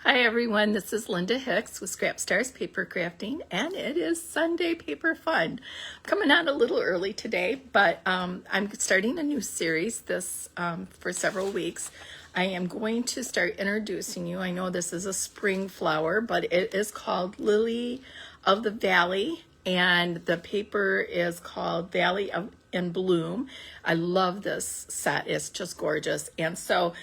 Hi everyone, this is Linda Hicks with Scrap Stars Paper Crafting, and it is Sunday Paper Fun. I'm coming out a little early today, but I'm starting a new series for several weeks. I am going to start introducing you. I know this is a spring flower, but it is called Lily of the Valley, and the paper is called Valley of in Bloom. I love this set. It's just gorgeous. And so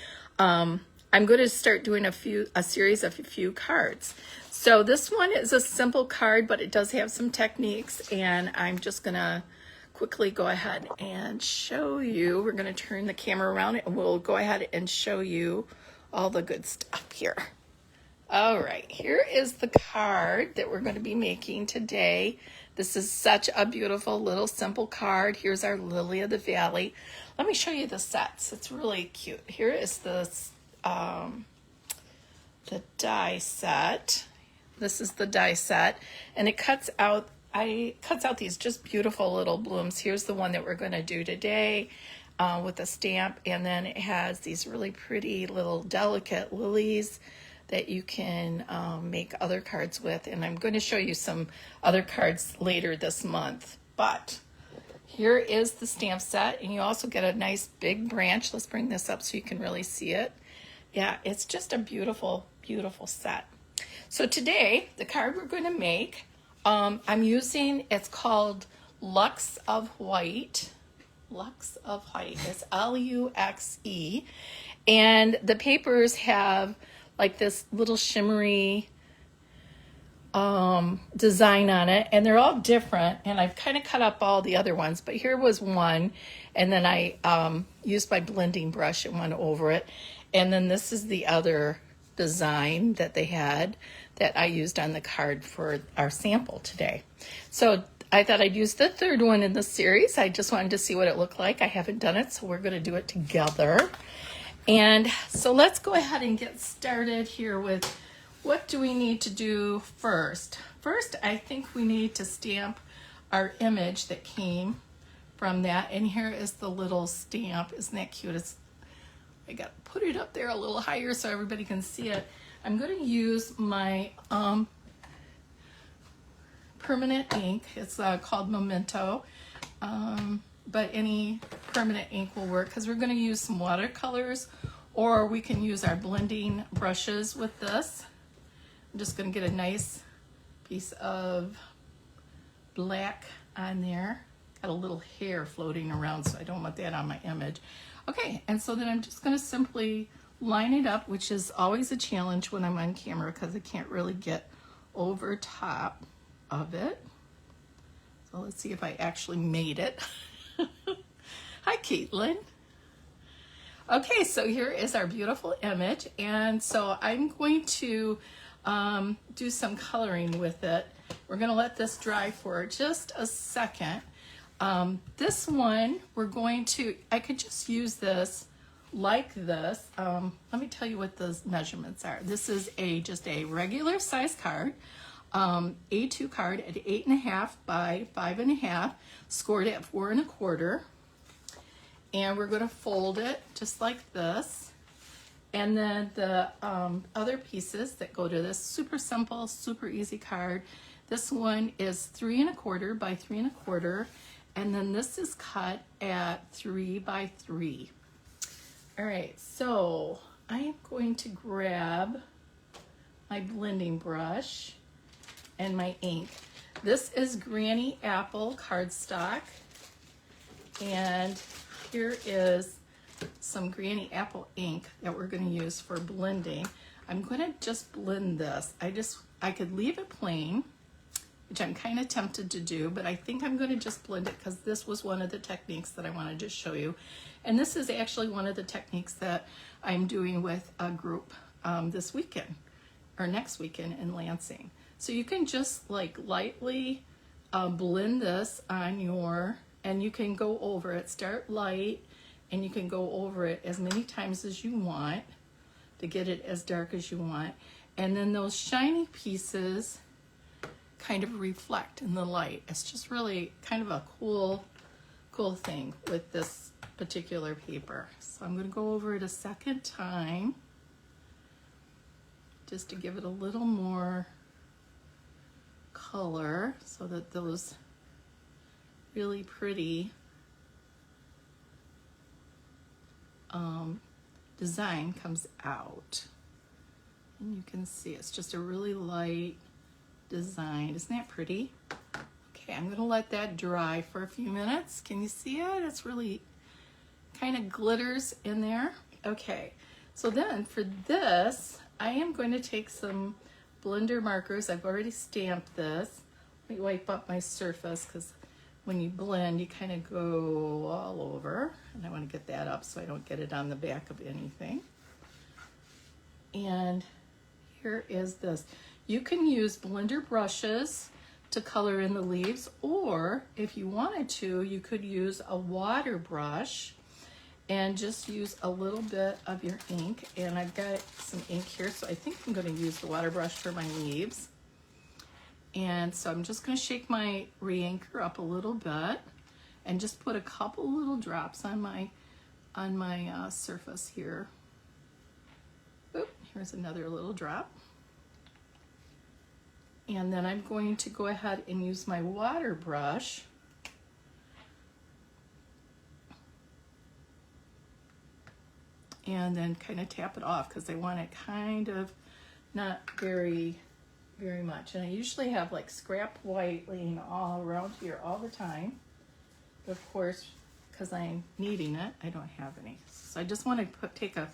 I'm going to start doing a series of a few cards. So this one is a simple card, but it does have some techniques, and I'm just going to quickly go ahead and show you. We're going to turn the camera around and we'll go ahead and show you all the good stuff here. All right, here is the card that we're going to be making today. This is such a beautiful little simple card. Here's our Lily of the Valley. Let me show you the sets. It's really cute. Here is the die set. This is the die set, and it cuts out these just beautiful little blooms. Here's the one that we're going to do today with a stamp, and then it has these really pretty little delicate lilies that you can make other cards with, and I'm going to show you some other cards later this month. But here is the stamp set, and you also get a nice big branch. Let's bring this up so you can really see it. Yeah, it's just a beautiful, beautiful set. So today, the card we're going to make, it's called Luxe of White. Luxe of White. It's Luxe. And the papers have like this little shimmery design on it, and they're all different, and I've kind of cut up all the other ones, but here was one, and then I used my blending brush and went over it, and then this is the other design that they had that I used on the card for our sample today. So I thought I'd use the third one in the series. I just wanted to see what it looked like. I haven't done it, so we're going to do it together. And so let's go ahead and get started here with what do we need to do first. First, I think we need to stamp our image that came from that. And here is the little stamp. Isn't that cute? I got to put it up there a little higher so everybody can see it. I'm going to use my permanent ink. It's called Memento. But any permanent ink will work because we're going to use some watercolors, or we can use our blending brushes with this. I'm just going to get a nice piece of black on there. Got a little hair floating around, so I don't want that on my image. Okay, and so then I'm just going to simply line it up, which is always a challenge when I'm on camera because I can't really get over top of it. So let's see if I actually made it. Hi, Caitlin. Okay, so here is our beautiful image, and so I'm going to do some coloring with it. We're going to let this dry for just a second. This one, I could just use this like this. Let me tell you what those measurements are. This is just a regular size card. A2 card at 8.5 by 5.5, scored at 4 1/4. And we're going to fold it just like this. And then the other pieces that go to this, super simple, super easy card. This one is 3 1/4 by 3 1/4. And then this is cut at 3 by 3. All right, so I'm going to grab my blending brush and my ink. This is Granny Apple cardstock, and here is some Granny Apple ink that we're going to use for blending. I'm going to just blend this. I could leave it plain, which I'm kind of tempted to do, but I think I'm going to just blend it because this was one of the techniques that I wanted to show you. And this is actually one of the techniques that I'm doing with a group this weekend or next weekend in Lansing. So you can just like lightly blend this on and you can go over it, start light, and you can go over it as many times as you want to get it as dark as you want. And then those shiny pieces kind of reflect in the light. It's just really kind of a cool thing with this particular paper. So I'm going to go over it a second time. just to give it a little more color so that those really pretty design comes out. And you can see it's just a really light design. Isn't that pretty? Okay, I'm gonna let that dry for a few minutes. Can you see it? It's really kind of glitters in there. Okay, so then for this, I am going to take some blender markers. I've already stamped this. Let me wipe up my surface because when you blend, you kind of go all over. And I want to get that up so I don't get it on the back of anything. And here is this. You can use blender brushes to color in the leaves, or if you wanted to, you could use a water brush and just use a little bit of your ink. And I've got some ink here, so I think I'm going to use the water brush for my leaves. And so I'm just going to shake my re-inker up a little bit and just put a couple little drops on my surface here. Oop, here's another little drop. And then I'm going to go ahead and use my water brush and then kind of tap it off because I want it kind of not very much. And I usually have like scrap white laying all around here all the time. But of course, because I'm needing it, I don't have any. So I just want to take a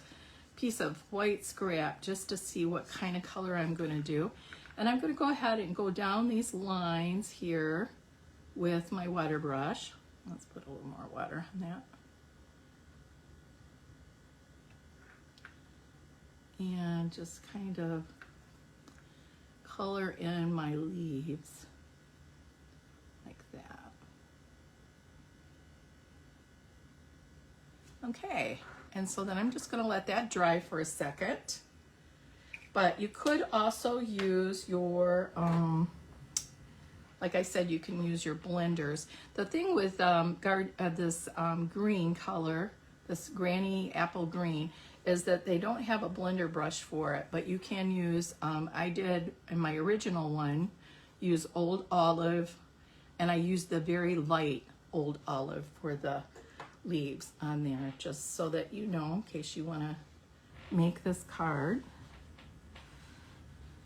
piece of white scrap just to see what kind of color I'm going to do. And I'm going to go ahead and go down these lines here with my water brush. Let's put a little more water on that. And just kind of color in my leaves like that. Okay, and so then I'm just going to let that dry for a second. But you could also use your, like I said, you can use your blenders. The thing with this green color, this Granny Apple Green, is that they don't have a blender brush for it, but you can use, I did in my original one, use Old Olive, and I used the very light Old Olive for the leaves on there, just so that you know, in case you want to make this card.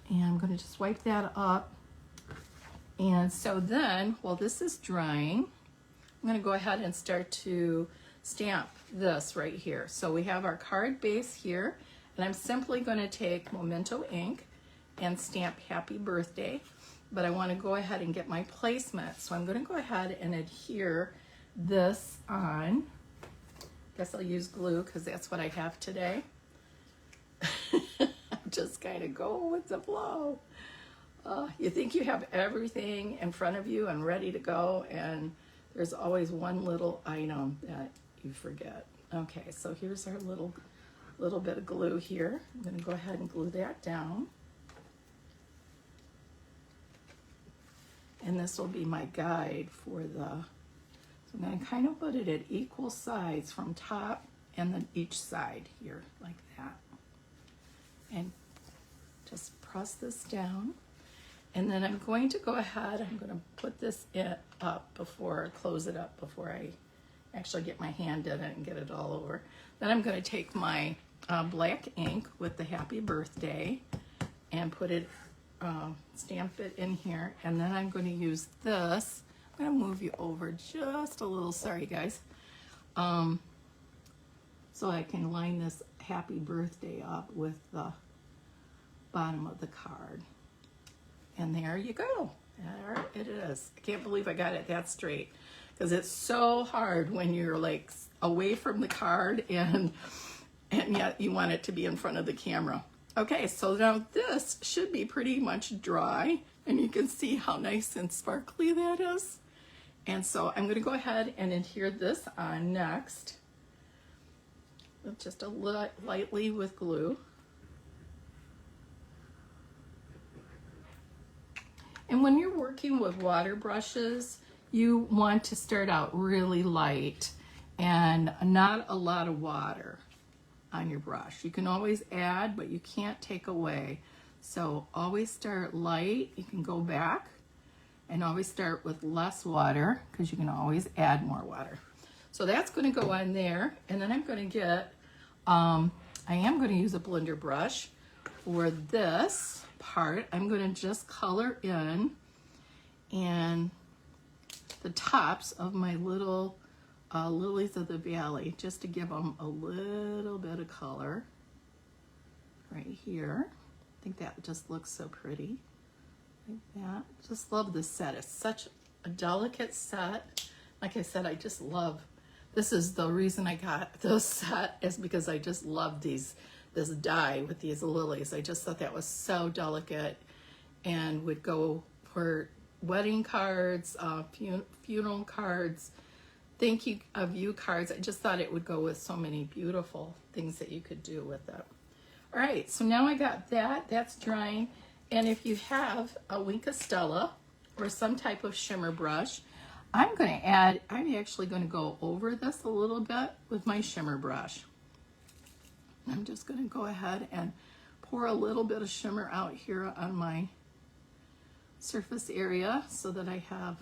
And I'm going to just wipe that up. And so then, while this is drying, I'm going to go ahead and start to stamp this right here. So we have our card base here, and I'm simply going to take Memento ink and stamp Happy Birthday. But I want to go ahead and get my placement. So I'm going to go ahead and adhere this on. Guess I'll use glue because that's what I have today. Just kind of go with the flow. You think you have everything in front of you and ready to go, and there's always one little item that you forget. Okay, so here's our little bit of glue here. I'm going to go ahead and glue that down. And this will be my guide for the, so I'm going to kind of put it at equal sides from top and then each side here like that. And just press this down. And then I'm going to go ahead, I'm going to put this up before, close it up before I actually get my hand in it and get it all over. Then I'm going to take my black ink with the Happy Birthday and put it, stamp it in here. And then I'm going to use this. I'm going to move you over just a little, sorry guys. So I can line this Happy Birthday up with the bottom of the card. And there you go. There it is. I can't believe I got it that straight, because it's so hard when you're like away from the card and yet you want it to be in front of the camera. Okay, so now this should be pretty much dry, and you can see how nice and sparkly that is. And so I'm going to go ahead and adhere this on next, just a little lightly with glue. And when you're working with water brushes, you want to start out really light and not a lot of water. on your brush. You can always add, but you can't take away. So always start light. You can go back and always start with less water because you can always add more water. So that's going to go on there. And then I'm going to get, I am going to use a blender brush for this part. I'm going to just color in and the tops of my little lilies of the valley, just to give them a little bit of color right here. I think that just looks so pretty, like that. Just love this set. It's such a delicate set. Like I said, I just love, this is the reason I got this set, is because I just love this die with these lilies. I just thought that was so delicate and would go for wedding cards, funeral cards, thank you of you cards. I just thought it would go with so many beautiful things that you could do with it. All right, so now I got that. That's drying. And if you have a Wink of Stella or some type of shimmer brush, I'm actually going to go over this a little bit with my shimmer brush. I'm just going to go ahead and pour a little bit of shimmer out here on my surface area so that I have,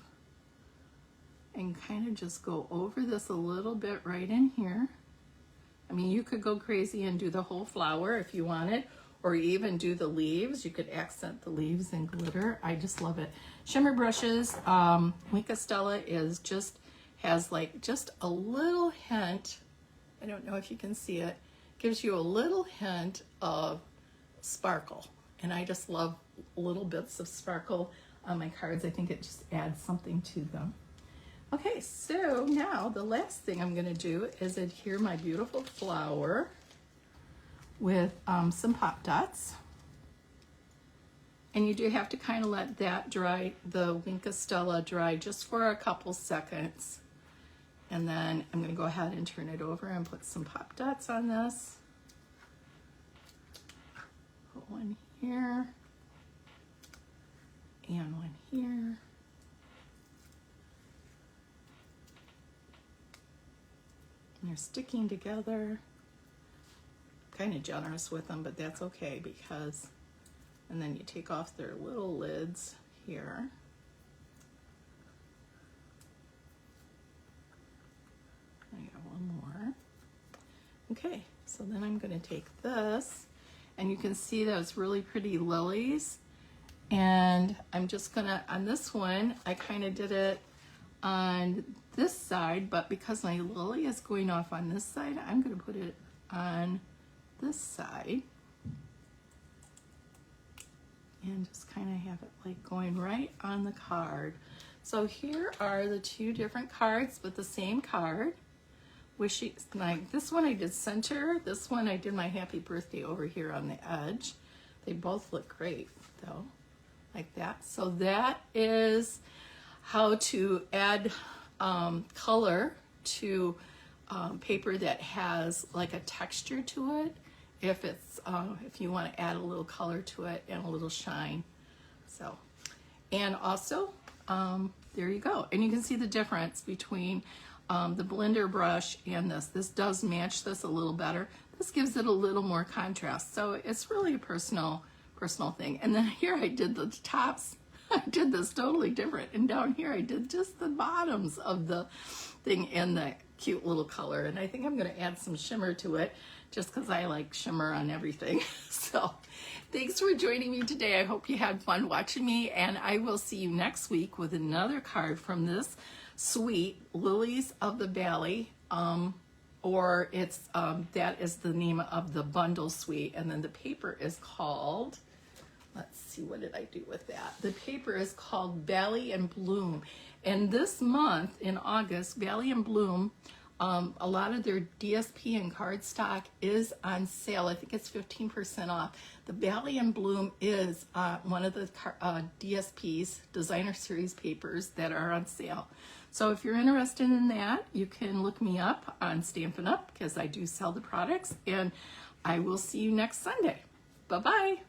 and kind of just go over this a little bit right in here. I mean, you could go crazy and do the whole flower if you wanted, or even do the leaves. You could accent the leaves in glitter. I just love it. Shimmer brushes, Wink of Stella has like just a little hint. I don't know if you can see it. Gives you a little hint of sparkle. And I just love little bits of sparkle on my cards. I think it just adds something to them. Okay, so now the last thing I'm going to do is adhere my beautiful flower with some Pop Dots. And you do have to kind of let that dry, the Wink of Stella dry just for a couple seconds. And then I'm going to go ahead and turn it over and put some Pop Dots on this. Put one here and one here. And they're sticking together. Kind of generous with them, but that's okay because, and then you take off their little lids here. I got one more. Okay, so then I'm going to take this, and you can see those really pretty lilies. And I'm just going to, on this one, I kind of did it on this side, but because my lily is going off on this side, I'm going to put it on this side. And just kind of have it like going right on the card. So here are the two different cards, but the same card. Like this one I did center, this one I did my happy birthday over here on the edge. They both look great though, like that. So that is how to add color to paper that has like a texture to it. If you want to add a little color to it and a little shine. So, and also there you go. And you can see the difference between the blender brush and this. This does match this a little better. This gives it a little more contrast. So it's really a personal thing. And then here I did the tops. I did this totally different. And down here I did just the bottoms of the thing in the cute little color. And I think I'm going to add some shimmer to it just because I like shimmer on everything. So thanks for joining me today. I hope you had fun watching me, and I will see you next week with another card from this suite, Lilies of the Valley, or it's that is the name of the bundle suite, and then the paper is called, let's see, what did I do with that? The paper is called Valley and Bloom, and this month in August, Valley and Bloom, a lot of their DSP and cardstock is on sale. I think it's 15% off. The Valley and Bloom is one of the DSP's designer series papers that are on sale. So if you're interested in that, you can look me up on Stampin' Up! Because I do sell the products, and I will see you next Sunday. Bye-bye.